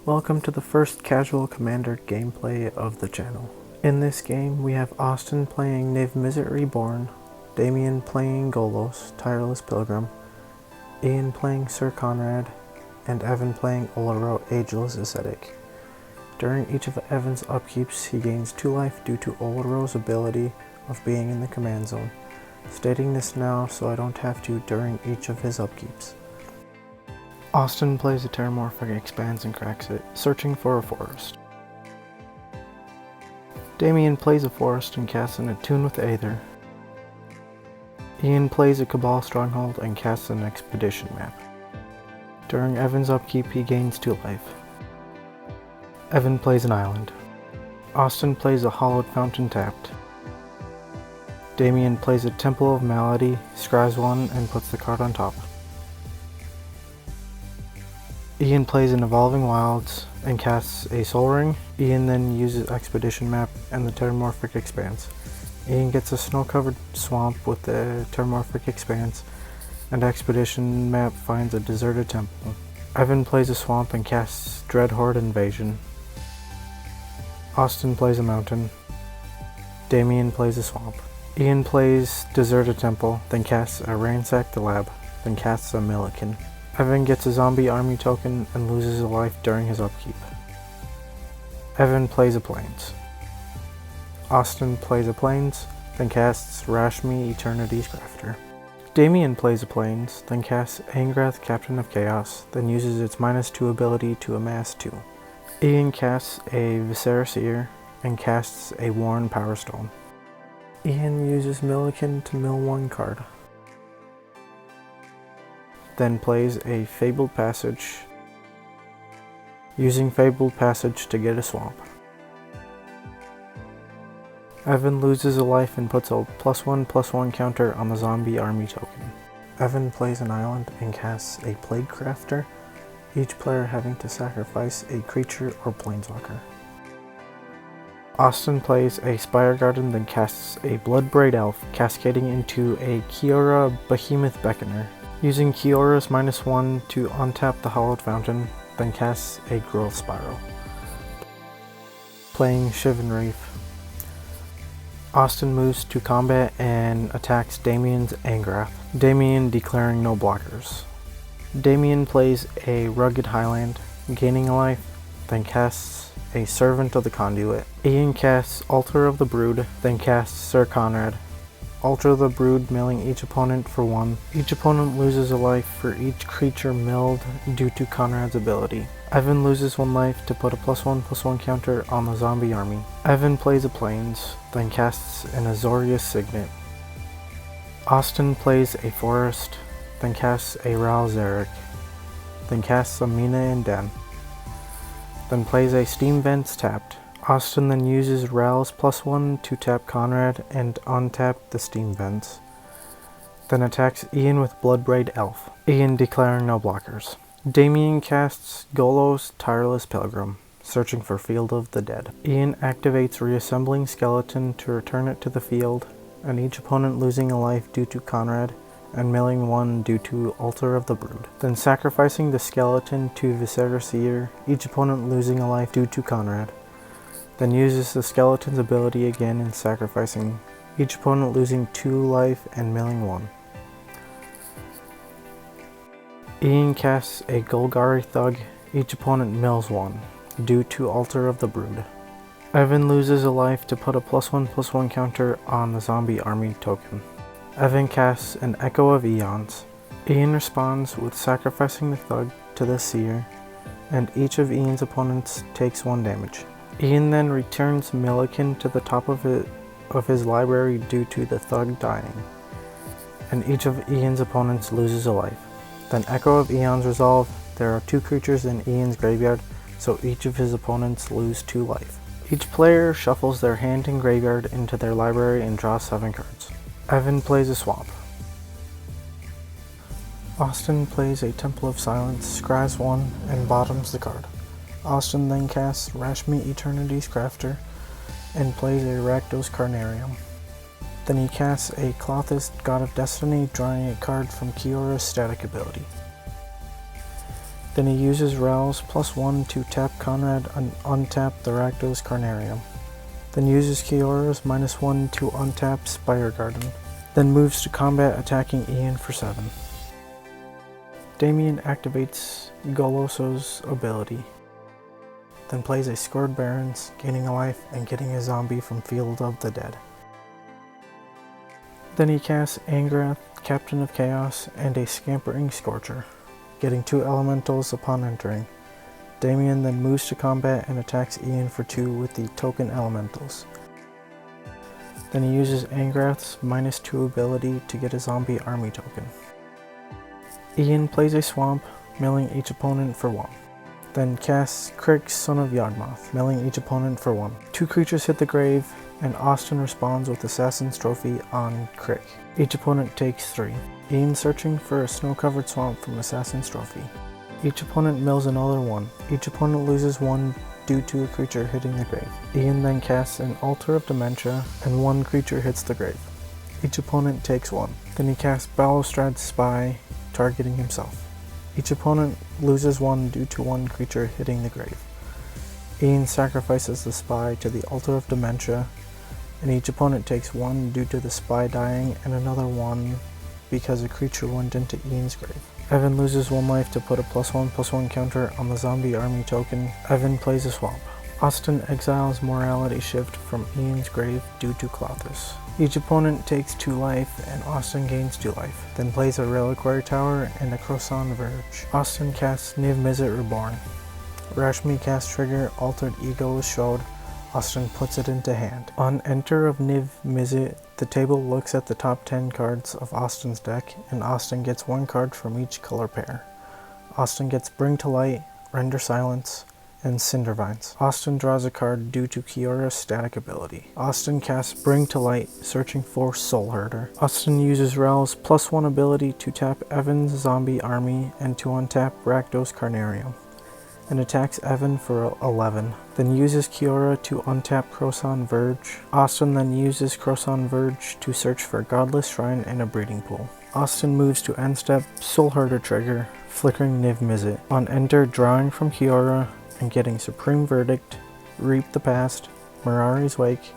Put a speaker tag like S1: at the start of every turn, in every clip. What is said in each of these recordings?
S1: Welcome to the first casual commander gameplay of the channel. In this game we have Austin playing Niv-Mizzet Reborn, Damien playing Golos, Tireless Pilgrim, Ian playing Sir Konrad, and Evan playing Oloro, Ageless Ascetic. During each of Evan's upkeeps he gains 2 life due to Oloro's ability of being in the command zone. Stating this now so I don't have to during each of his upkeeps. Austin plays a Terramorphic Expanse and cracks it, searching for a forest. Damien plays a forest and casts an Attune with Aether. Ian plays a Cabal Stronghold and casts an Expedition map. During Evan's upkeep he gains 2 life. Evan plays an island. Austin plays a Hallowed Fountain tapped. Damien plays a Temple of Malady, scries 1 and puts the card on top. Ian plays an Evolving Wilds and casts a Soul Ring. Ian then uses Expedition map and the Terramorphic Expanse. Ian gets a snow-covered swamp with the Terramorphic Expanse, and Expedition map finds a deserted temple. Evan plays a swamp and casts Dreadhorde Invasion. Austin plays a mountain. Damien plays a swamp. Ian plays Deserted Temple, then casts a Ransack the Lab, then casts a Milliken. Evan gets a zombie army token and loses a life during his upkeep. Evan plays a Plains. Austin plays a Plains, then casts Rashmi, Eternity's Crafter. Damien plays a Plains, then casts Angrath, Captain of Chaos, then uses its -2 ability to amass 2. Ian casts a Viscera Seer and casts a Worn Power Stone. Ian uses Milliken to mill 1 card. Then plays a Fabled Passage, using Fabled Passage to get a swamp. Evan loses a life and puts a +1/+1 counter on the zombie army token. Evan plays an island and casts a Plague Crafter, each player having to sacrifice a creature or planeswalker. Austin plays a Spire Garden, then casts a Bloodbraid Elf, cascading into a Kiora Behemoth Beckoner. Using Kiora's -1 to untap the Hallowed Fountain, then casts a Growth Spiral. Playing Shivan Reef. Austin moves to combat and attacks Damien's Angrath, Damien declaring no blockers. Damien plays a Rugged Highland, gaining a life, then casts a Servant of the Conduit. Ian casts Altar of the Brood, then casts Sir Konrad. Alter the Brood, milling each opponent for 1. Each opponent loses a life for each creature milled due to Konrad's ability. Evan loses 1 life to put a +1/+1 counter on the zombie army. Evan plays a Plains, then casts an Azorius Signet. Austin plays a Forest, then casts a Ral Zarek, then casts a Mina and Den, then plays a Steam Vents tapped. Austin then uses Ral's +1 to tap Konrad and untap the Steam Vents. Then attacks Ian with Bloodbraid Elf, Ian declaring no blockers. Damien casts Golos, Tireless Pilgrim, searching for Field of the Dead. Ian activates Reassembling Skeleton to return it to the field, and each opponent losing a life due to Konrad, and milling 1 due to Altar of the Brood. Then sacrificing the skeleton to Viscera Seer, each opponent losing a life due to Konrad. Then uses the skeleton's ability again in sacrificing, each opponent losing 2 life and milling 1. Ian casts a Golgari Thug, each opponent mills 1, due to Altar of the Brood. Evan loses a life to put a +1/+1 counter on the zombie army token. Evan casts an Echo of Eons. Ian responds with sacrificing the Thug to the Seer, and each of Ian's opponents takes 1 damage. Ian then returns Milliken to the top of his library due to the Thug dying, and each of Ian's opponents loses a life. Then Echo of Eons resolve. There are 2 creatures in Ian's graveyard, so each of his opponents lose 2 life. Each player shuffles their hand and graveyard into their library and draws 7 cards. Evan plays a swamp. Austin plays a Temple of Silence, scries 1, and bottoms the card. Austin then casts Rashmi, Eternity's Crafter, and plays a Rakdos Carnarium. Then he casts a Klothys, God of Destiny, drawing a card from Kiora's static ability. Then he uses Rouse +1 to tap Konrad and untap the Rakdos Carnarium. Then uses Kiora's -1 to untap Spire Garden. Then moves to combat attacking Ian for 7. Damien activates Golos's ability. Then plays a Scourge Barons, gaining a life and getting a zombie from Field of the Dead. Then he casts Angrath, Captain of Chaos, and a Scampering Scorcher, getting 2 elementals upon entering. Damien then moves to combat and attacks Ian for 2 with the token elementals. Then he uses Angrath's -2 ability to get a zombie army token. Ian plays a swamp, milling each opponent for 1. Then casts Crick, Son of Yawgmoth, milling each opponent for 1. 2 creatures hit the grave, and Austin responds with Assassin's Trophy on Crick. Each opponent takes 3. Ian searching for a snow-covered swamp from Assassin's Trophy. Each opponent mills another 1. Each opponent loses 1 due to a creature hitting the grave. Ian then casts an Altar of Dementia, and 1 creature hits the grave. Each opponent takes 1. Then he casts Balustrad's Spy, targeting himself. Each opponent loses 1 due to 1 creature hitting the grave. Ian sacrifices the Spy to the Altar of Dementia, and each opponent takes 1 due to the Spy dying and another 1 because a creature went into Ian's grave. Evan loses 1 life to put a +1/+1 counter on the zombie army token. Evan plays a swamp. Austin exiles Morality Shift from Ian's grave due to Klothys. Each opponent takes 2 life and Austin gains 2 life, then plays a Reliquary Tower and a Croissant Verge. Austin casts Niv-Mizzet Reborn. Rashmi casts Trigger, Altered Ego is showed. Austin puts it into hand. On enter of Niv-Mizzet, the table looks at the top 10 cards of Austin's deck, and Austin gets 1 card from each color pair. Austin gets Bring to Light, Render Silence, and Cindervines. Austin draws a card due to Kiora's static ability. Austin casts Bring to Light, searching for Soul Herder. Austin uses Rel's +1 ability to tap Evan's zombie army and to untap Rakdos Carnarium, and attacks Evan for 11. Then uses Kiora to untap Croissant Verge. Austin then uses Croissant Verge to search for Godless Shrine and a breeding pool. Austin moves to end step, Soul Herder trigger, flickering Niv-Mizzet. On enter, drawing from Kiora and getting Supreme Verdict, Reap the Past, Mirari's Wake,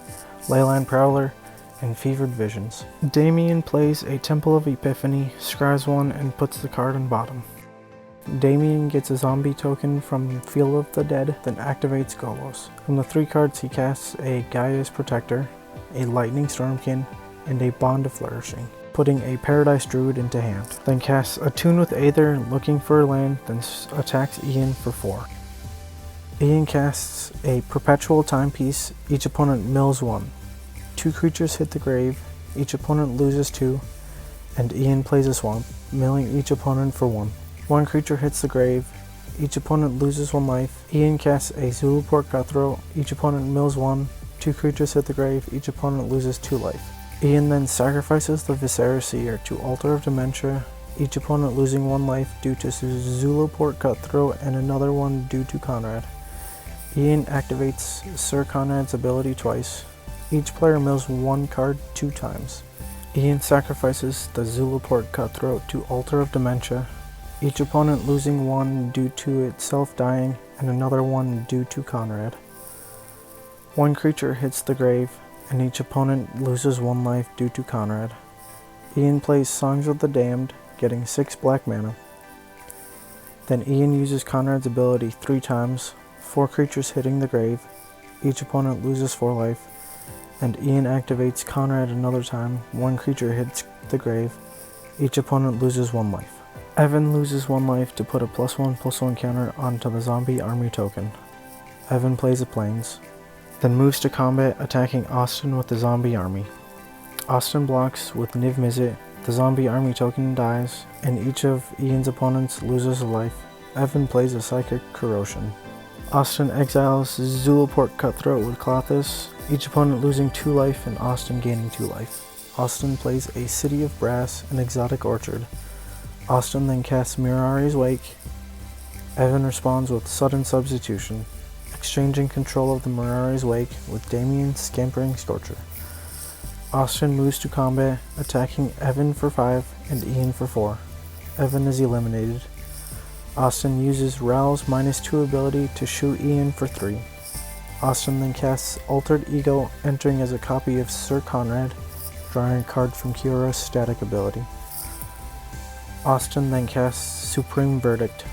S1: Leyland Prowler, and Fevered Visions. Damien plays a Temple of Epiphany, scries 1, and puts the card on bottom. Damien gets a zombie token from Field of the Dead, then activates Golos. From the 3 cards he casts a Gaia's Protector, a Lightning Stormkin, and a Bond of Flourishing, putting a Paradise Druid into hand. Then casts Attune with Aether, looking for a land, then attacks Ian for 4. Ian casts a Perpetual Timepiece, each opponent mills 1. 2 creatures hit the grave, each opponent loses 2, and Ian plays a swamp, milling each opponent for 1. 1 creature hits the grave, each opponent loses 1 life. Ian casts a Zulaport Cutthroat, each opponent mills 1. 2 creatures hit the grave, each opponent loses 2 life. Ian then sacrifices the Viscera Seer to Altar of Dementia, each opponent losing 1 life due to Zulaport Cutthroat and another 1 due to Konrad. Ian activates Sir Konrad's ability twice. Each player mills 1 card 2 times. Ian sacrifices the Zulaport Cutthroat to Altar of Dementia, each opponent losing 1 due to itself dying and another 1 due to Konrad. 1 creature hits the grave, and each opponent loses 1 life due to Konrad. Ian plays Songs of the Damned, getting 6 black mana. Then Ian uses Konrad's ability 3 times, 4 creatures hitting the grave, each opponent loses 4 life, and Ian activates Konrad another time, 1 creature hits the grave, each opponent loses 1 life. Evan loses 1 life to put a +1/+1 counter onto the zombie army token. Evan plays a Plains, then moves to combat, attacking Austin with the zombie army. Austin blocks with Niv-Mizzet, the zombie army token dies, and each of Ian's opponents loses a life. Evan plays a Psychic Corrosion. Austin exiles Zulaport Cutthroat with Klothys, each opponent losing 2 life and Austin gaining 2 life. Austin plays a City of Brass and Exotic Orchard. Austin then casts Mirari's Wake. Evan responds with Sudden Substitution, exchanging control of the Mirari's Wake with Damien's Scampering Scorcher. Austin moves to combat, attacking Evan for 5 and Ian for 4. Evan is eliminated. Austin uses Ral's -2 ability to shoot Ian for 3. Austin then casts Altered Ego, entering as a copy of Sir Konrad, drawing a card from Kyora's static ability. Austin then casts Supreme Verdict.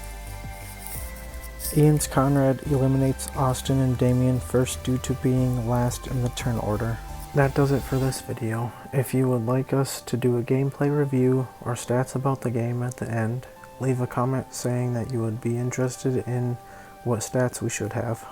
S1: Ian's Konrad eliminates Austin and Damien first due to being last in the turn order. That does it for this video. If you would like us to do a gameplay review or stats about the game at the end, leave a comment saying that you would be interested in what stats we should have.